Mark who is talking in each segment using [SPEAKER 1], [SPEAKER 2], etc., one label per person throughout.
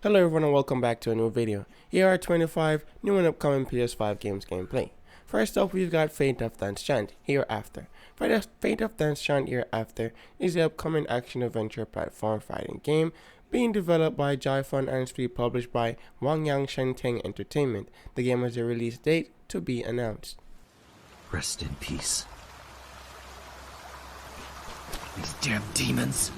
[SPEAKER 1] Hello everyone and welcome back to a new video. Here are 25 new and upcoming PS5 games gameplay. First up, we've got Fate of Danschant, HereAfter. Fate of Danschant HereAfter is the upcoming action-adventure platform fighting game being developed by Jiefun and is published by Wangyang Shenteng Entertainment. The game has a release date to be announced.
[SPEAKER 2] Rest in peace. These damn demons.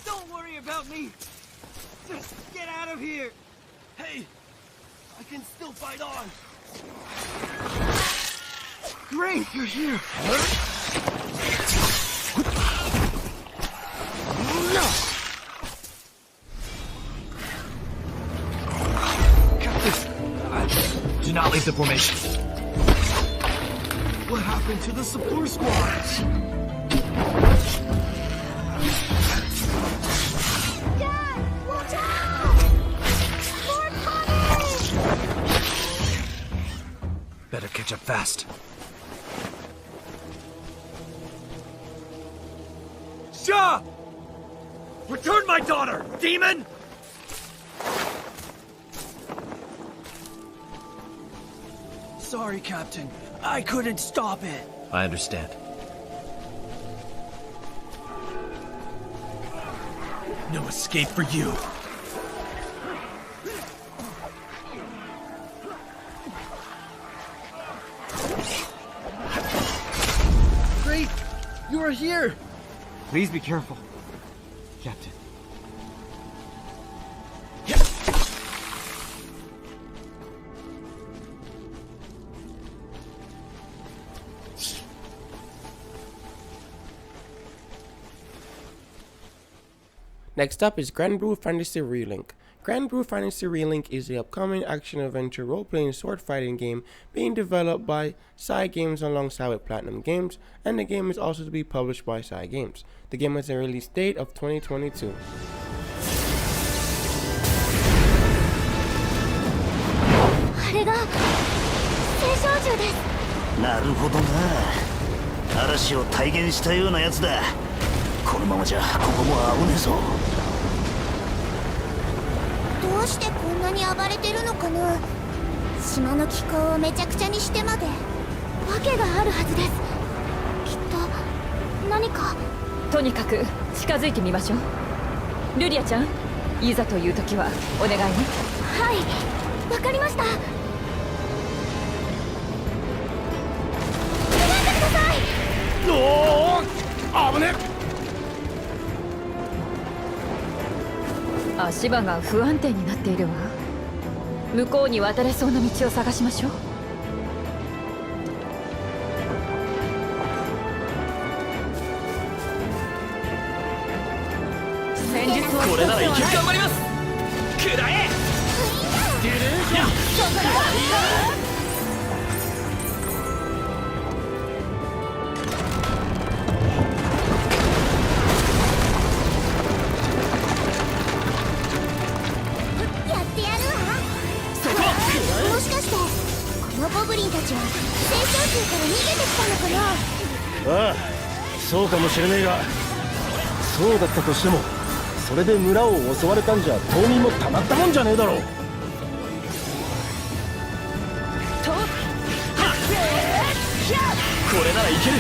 [SPEAKER 3] Don't worry about me. Just get out of here. Hey, I can still fight on. Great, you're here.
[SPEAKER 2] Do not leave the formation.
[SPEAKER 3] What happened to the support squads?
[SPEAKER 4] Dad! Watch out! More coming!
[SPEAKER 2] Better catch up fast. Sha! Return my daughter, demon!
[SPEAKER 3] Sorry, Captain. I couldn't stop it.
[SPEAKER 2] I understand. No escape for you.
[SPEAKER 3] Great! You are here! Please be careful, Captain.
[SPEAKER 1] Next up is Granblue Fantasy Relink. Granblue Fantasy Relink is the upcoming action-adventure role-playing sword-fighting game being developed by Psy Games alongside with Platinum Games, and the game is also to be published by Psy Games. The game has a release date of 2022.
[SPEAKER 4] あれが青少獣です。
[SPEAKER 5] なるほどな。嵐を体現したようなやつだ。このままじゃここも危ねえぞ。
[SPEAKER 4] どうしてこんなに暴れてるのかな。島の気候をめちゃくちゃにしてまで訳があるはずです。きっと何か。
[SPEAKER 6] とにかく近づいてみましょう。ルリアちゃん、いざという時はお願いね。
[SPEAKER 4] はい、わかりました。待ってください。
[SPEAKER 2] 危ね
[SPEAKER 6] 足場が不安定になっているわ。向こうに渡れそうな道を探しましょう。戦術を
[SPEAKER 2] これならいける。頑張ります。くらえ。
[SPEAKER 4] もしかしてこのゴブリンたちは青少獣から逃げてきたのかな。
[SPEAKER 5] ああ、そうかもしれねえが、そうだったとしても、それで村を襲われたんじゃ島民もたまったもんじゃねえだろう。
[SPEAKER 2] これならいける。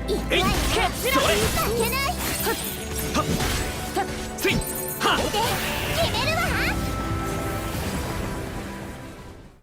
[SPEAKER 4] いけない。
[SPEAKER 2] スイッはっ。
[SPEAKER 4] 決めるわ。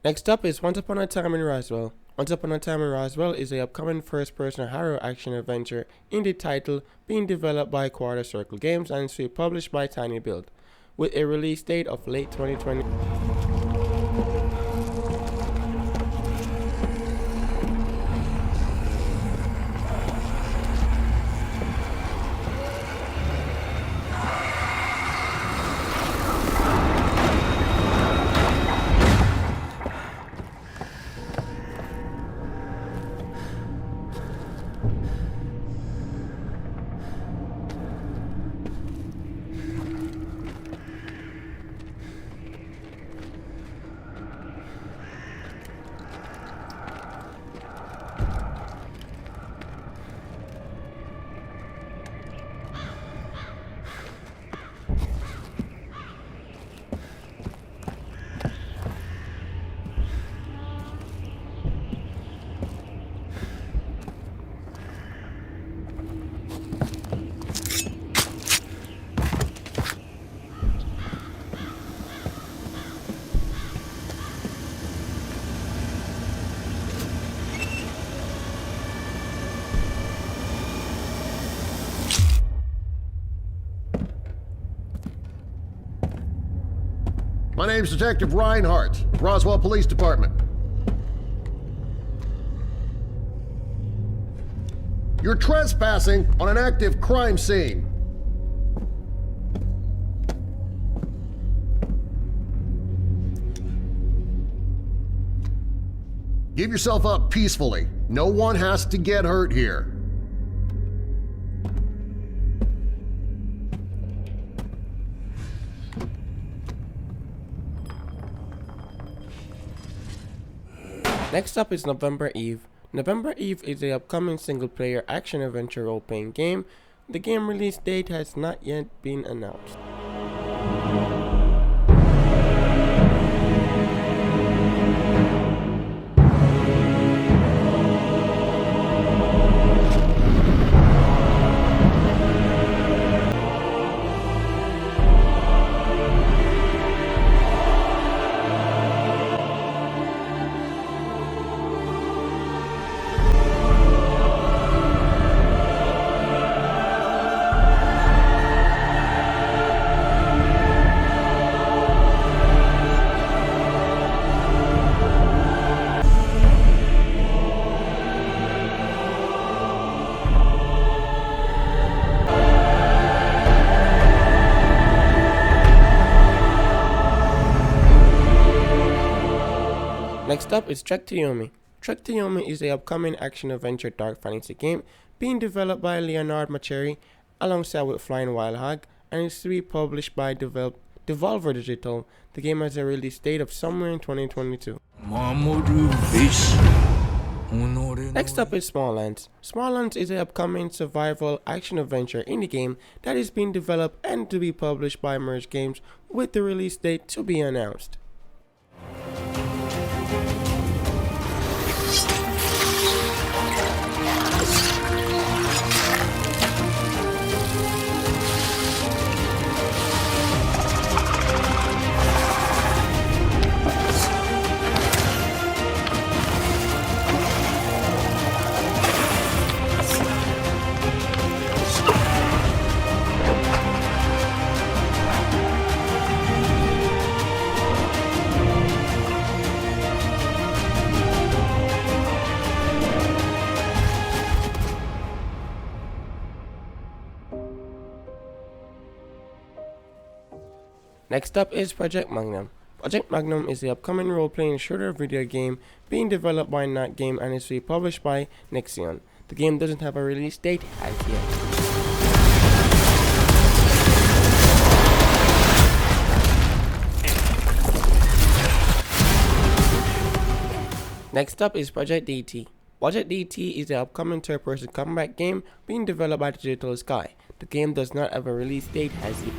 [SPEAKER 1] Next up is Once Upon a Time in Roswell. Once Upon a Time in Roswell is the upcoming first-person horror action-adventure indie title being developed by Quarter Circle Games and is to be published by Tiny Build, with a release date of late 2020.
[SPEAKER 7] name's Detective Reinhardt, Roswell Police Department. You're trespassing on an active crime scene. Give yourself up peacefully. No one has to get hurt here.
[SPEAKER 1] Next up is November Eve. November Eve is the upcoming single-player action-adventure role-playing game. The game release date has not yet been announced. Next up is To Yomi. To Yomi is the upcoming action-adventure dark fantasy game being developed by Leonard Macheri alongside with Flying Wild Hog and is to be published by Devolver Digital. The game has a release date of somewhere in 2022. Next up is Smalland. Smalland is the upcoming survival action-adventure indie game that is being developed and to be published by Merge Games with the release date to be announced. Next up is Project Magnum. Project Magnum is the upcoming role-playing shooter video game being developed by Not Game and is to be published by Nexion. The game doesn't have a release date as yet. Next up is Project DT. Project DT is the upcoming third-person combat game being developed by Digital Sky. The game does not have a release date as yet.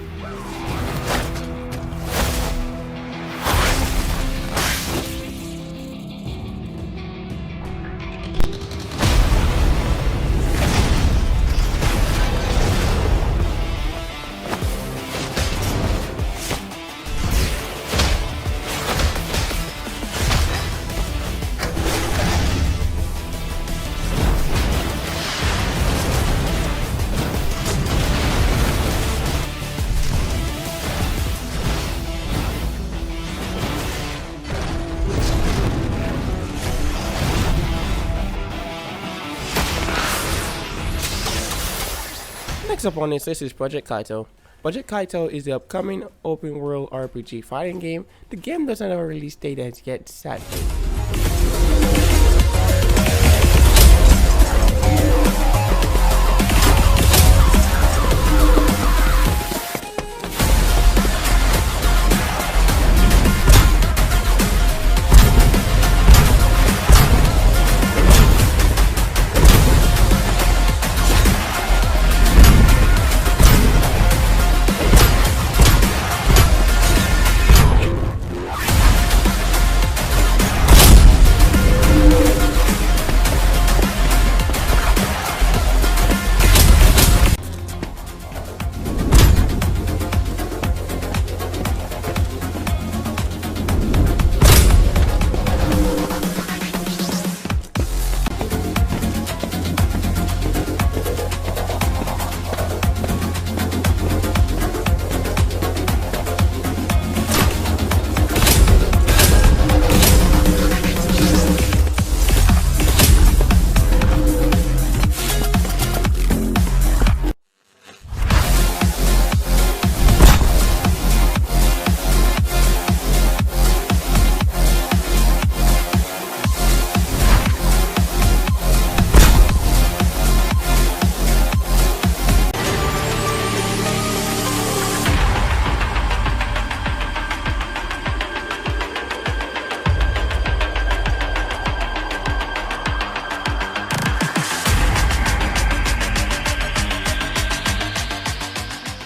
[SPEAKER 1] Next up on this list is Project Kato. Project Kato is the upcoming open world RPG fighting game. The game doesn't have a release date as yet, sadly.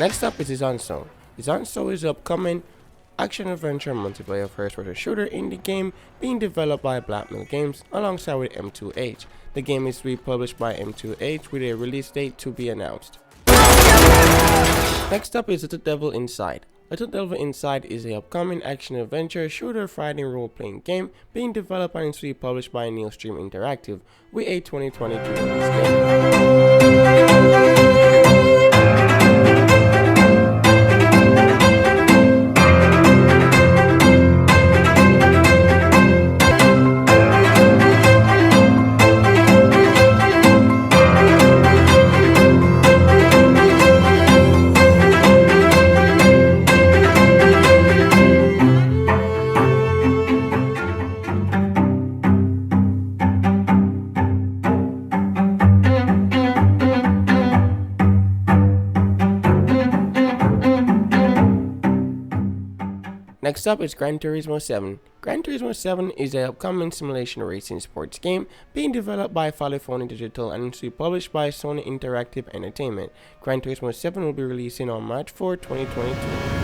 [SPEAKER 1] Next up is Isonzo. Isonzo is the upcoming action-adventure multiplayer first-person shooter indie game being developed by Blackmill Games alongside with M2H. The game is to be published by M2H with a release date to be announced. Next up is Little Devil Inside. Little Devil Inside is a upcoming action-adventure shooter fighting role-playing game being developed and is to be published by Neostream Interactive with a 2022 release date. Next up is Gran Turismo 7. Gran Turismo 7 is an upcoming simulation racing sports game being developed by Falifone Digital and is to be published by Sony Interactive Entertainment. Gran Turismo 7 will be releasing on March 4, 2022.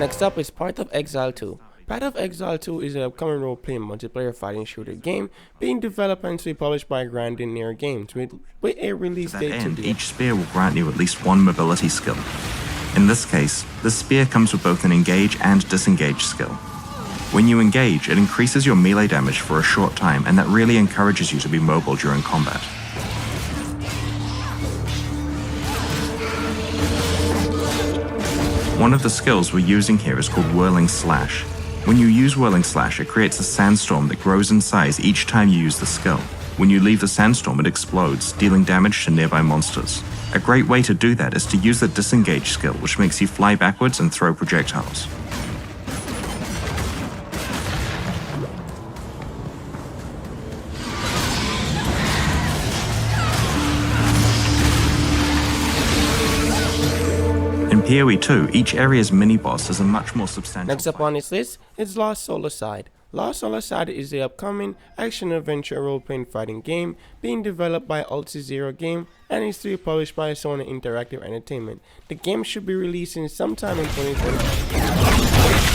[SPEAKER 1] Next up is Path of Exile 2. Path of Exile 2 is an upcoming role-playing multiplayer fighting shooter game being developed and to be published by Granblue Games with a release date to be.
[SPEAKER 8] Each spear will grant you at least one mobility skill. In this case, the spear comes with both an engage and disengage skill. When you engage, it increases your melee damage for a short time, and that really encourages you to be mobile during combat. One of the skills we're using here is called Whirling Slash. When you use Whirling Slash, it creates a sandstorm that grows in size each time you use the skill. When you leave the sandstorm, it explodes, dealing damage to nearby monsters. A great way to do that is to use the Disengage skill, which makes you fly backwards and throw projectiles. In PoE 2, each area's mini-boss is a much more substantial
[SPEAKER 1] Next up on its list is Lost Solar Side. Lost Solar Side is the upcoming action-adventure role-playing fighting game being developed by Alt-Zero Game and is to be published by Sony Interactive Entertainment. The game should be releasing sometime in 2020.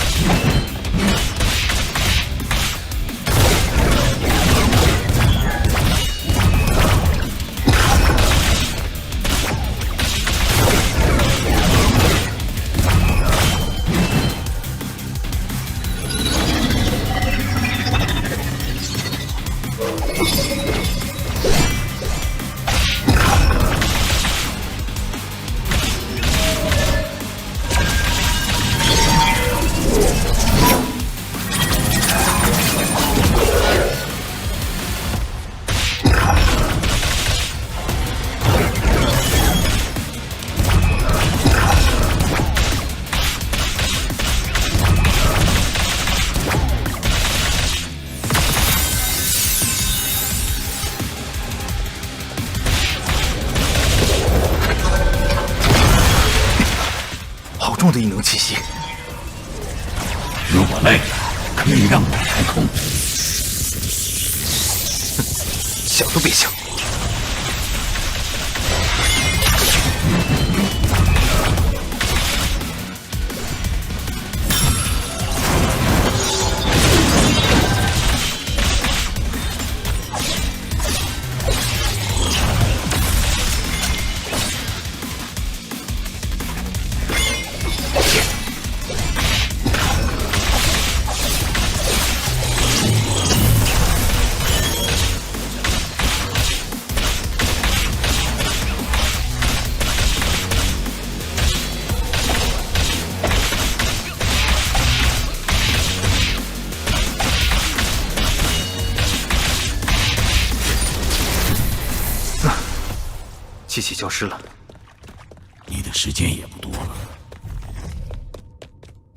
[SPEAKER 2] 的时间也不多了。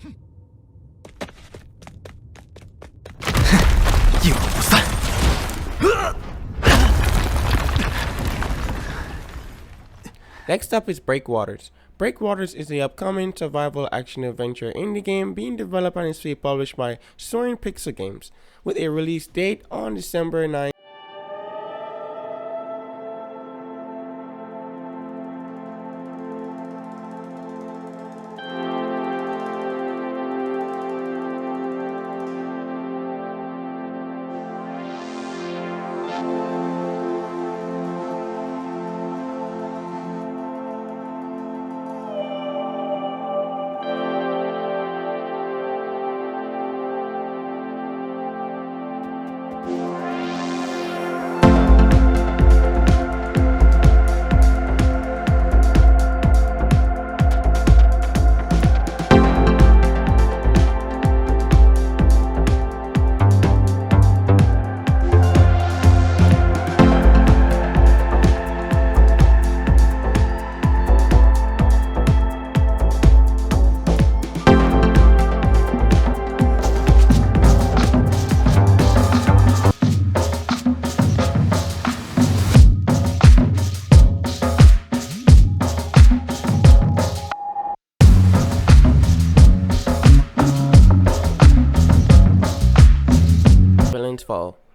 [SPEAKER 2] 哼，应不散。
[SPEAKER 1] Next up is Breakwaters. Breakwaters is the upcoming survival action adventure indie game being developed and is to be published by Soaring Pixel Games, with a release date on December 9.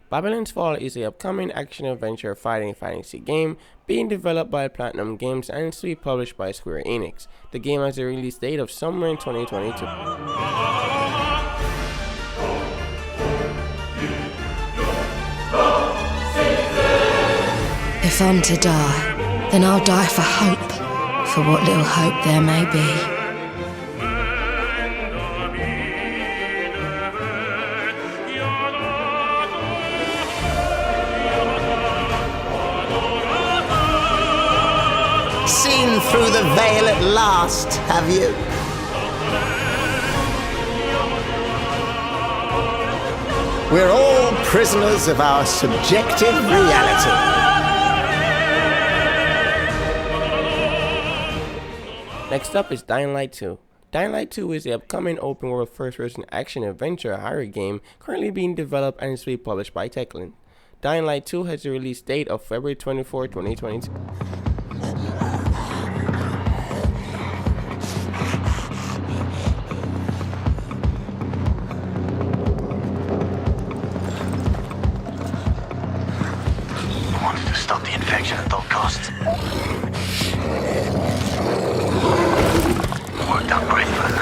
[SPEAKER 1] Babylon's Fall is the upcoming action-adventure fighting fantasy game being developed by Platinum Games and is to be published by Square Enix. The game has a release date of summer in 2022.
[SPEAKER 9] If I'm to die, then I'll die for hope, for what little hope there may be.
[SPEAKER 10] Seen through the veil at last, have you? We're all prisoners of our subjective reality.
[SPEAKER 1] Next up is Dying Light 2. Dying Light 2 is the upcoming open-world first-person action-adventure horror game currently being developed and is to be published by Techland. Dying Light 2 has a release date of February 24, 2022.
[SPEAKER 2] Stop the infection at all costs. Worked out great fun.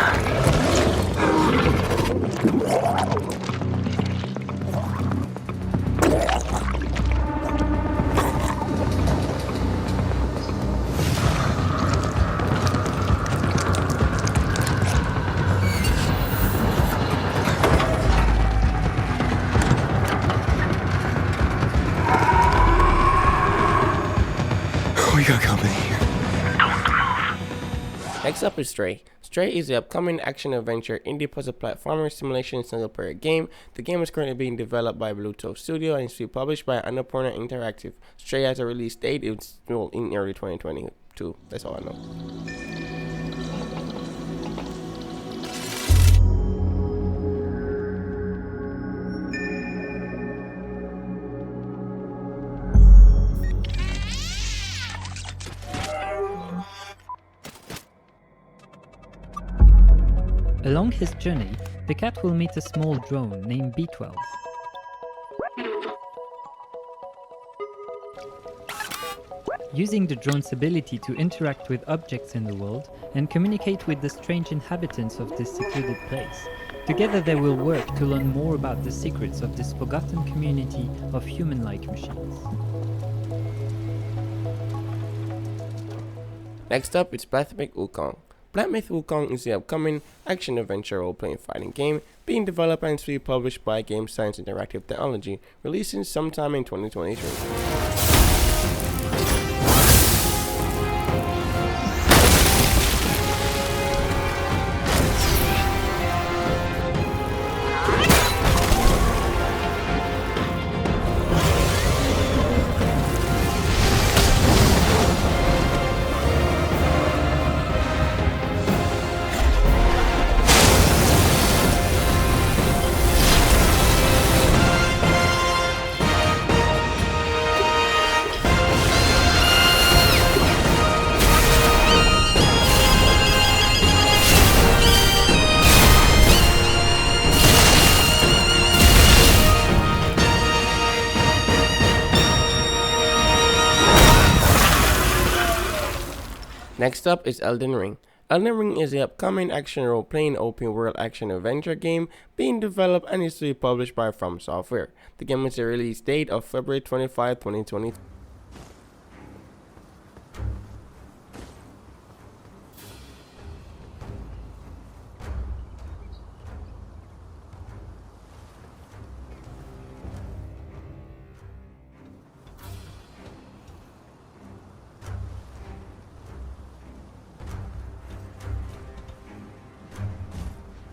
[SPEAKER 2] We got company here.
[SPEAKER 1] Next up is Stray. Stray is the upcoming action-adventure indie puzzle platformer simulation single-player game. The game is currently being developed by Bluetooth Studio and is to be published by Annapurna Interactive. Stray has a release date in early 2022. That's all I know.
[SPEAKER 11] Along his journey, the cat will meet a small drone named B12. Using the drone's ability to interact with objects in the world and communicate with the strange inhabitants of this secluded place, together they will work to learn more about the secrets of this forgotten community of human-like machines.
[SPEAKER 1] Next up, it's Black Myth Wukong. Black Myth Wukong is the upcoming action-adventure role-playing fighting game being developed and to be published by Game Science Interactive Technology, releasing sometime in 2023. Next up is Elden Ring. Elden Ring is the upcoming action role-playing open-world action-adventure game being developed and is to be published by From Software. The game has a release date of February 25, 2020.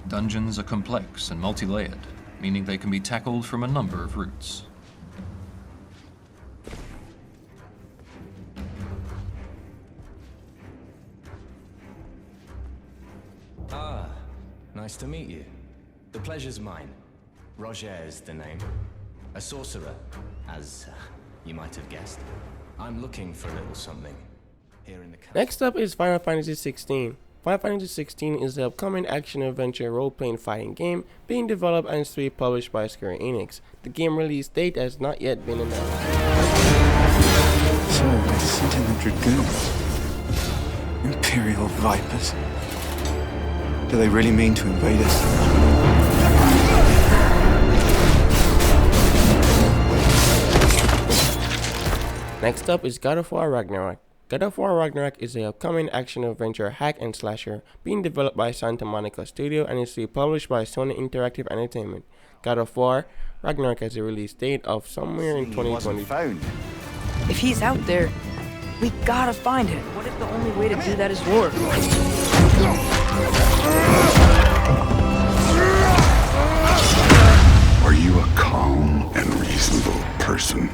[SPEAKER 12] Dungeons are complex and multi-layered, meaning they can be tackled from a number of routes.
[SPEAKER 13] Ah, nice to meet you. The pleasure's mine. Roger is the name. A sorcerer, as you might have guessed. I'm looking for a little something here in the castle.
[SPEAKER 1] Next up is Final Fantasy XVI. Final Fantasy XVI is the upcoming action-adventure role-playing fighting game being developed and is to be published by Square Enix. The game release date has not yet been announced.
[SPEAKER 14] So, I sent in the Dragoons. Imperial Vipers. Do they really mean to invade us?
[SPEAKER 1] Next up is God of War Ragnarok. God of War Ragnarok is the upcoming action-adventure hack and slasher being developed by Santa Monica Studio and is to be published by Sony Interactive Entertainment. God of War Ragnarok has a release date of somewhere in 2020.
[SPEAKER 15] If he's out there, we gotta find him. What if the only way to do that is war?
[SPEAKER 16] Are you a calm and reasonable person?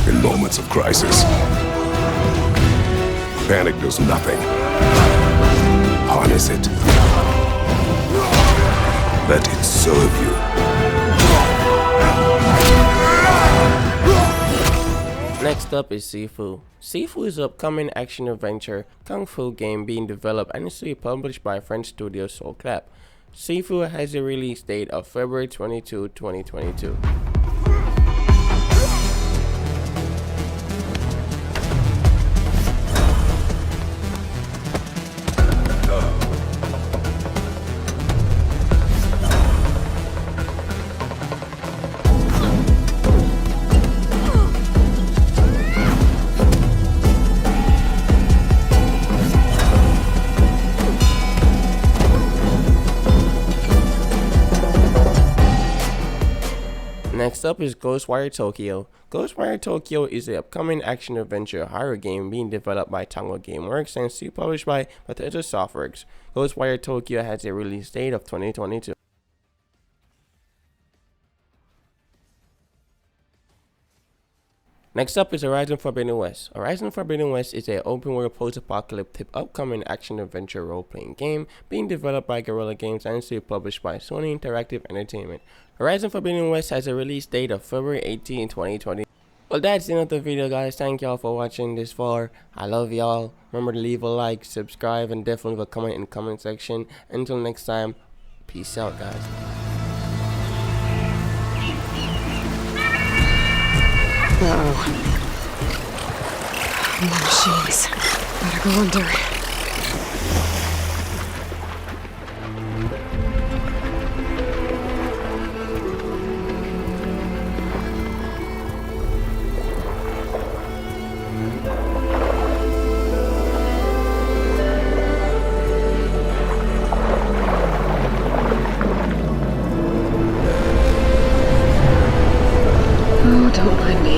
[SPEAKER 16] In moments of crisis, panic does nothing. Harness it. Let it serve you.
[SPEAKER 1] Next up is Sifu. Sifu is an upcoming action-adventure kung fu game being developed and is to be published by French studio Soul Clap. Sifu has a release date of February 22, 2022. Next up is Ghostwire Tokyo. Ghostwire Tokyo is the upcoming action-adventure horror game being developed by Tango Gameworks and is to be published by Bethesda Softworks. Ghostwire Tokyo has a release date of 2022. Next up is Horizon Forbidden West. Horizon Forbidden West is an open-world post-apocalyptic upcoming action-adventure role-playing game being developed by Guerrilla Games and is to be published by Sony Interactive Entertainment. Horizon Forbidden West has a release date of February 18, 2020. Well, that's the end of the video, guys. Thank y'all for watching this far. I love y'all. Remember to leave a like, subscribe, and definitely leave a comment in the comment section. Until next time, peace out, guys.
[SPEAKER 17] Uh-oh. More machines. Better go under. Oh, don't mind me.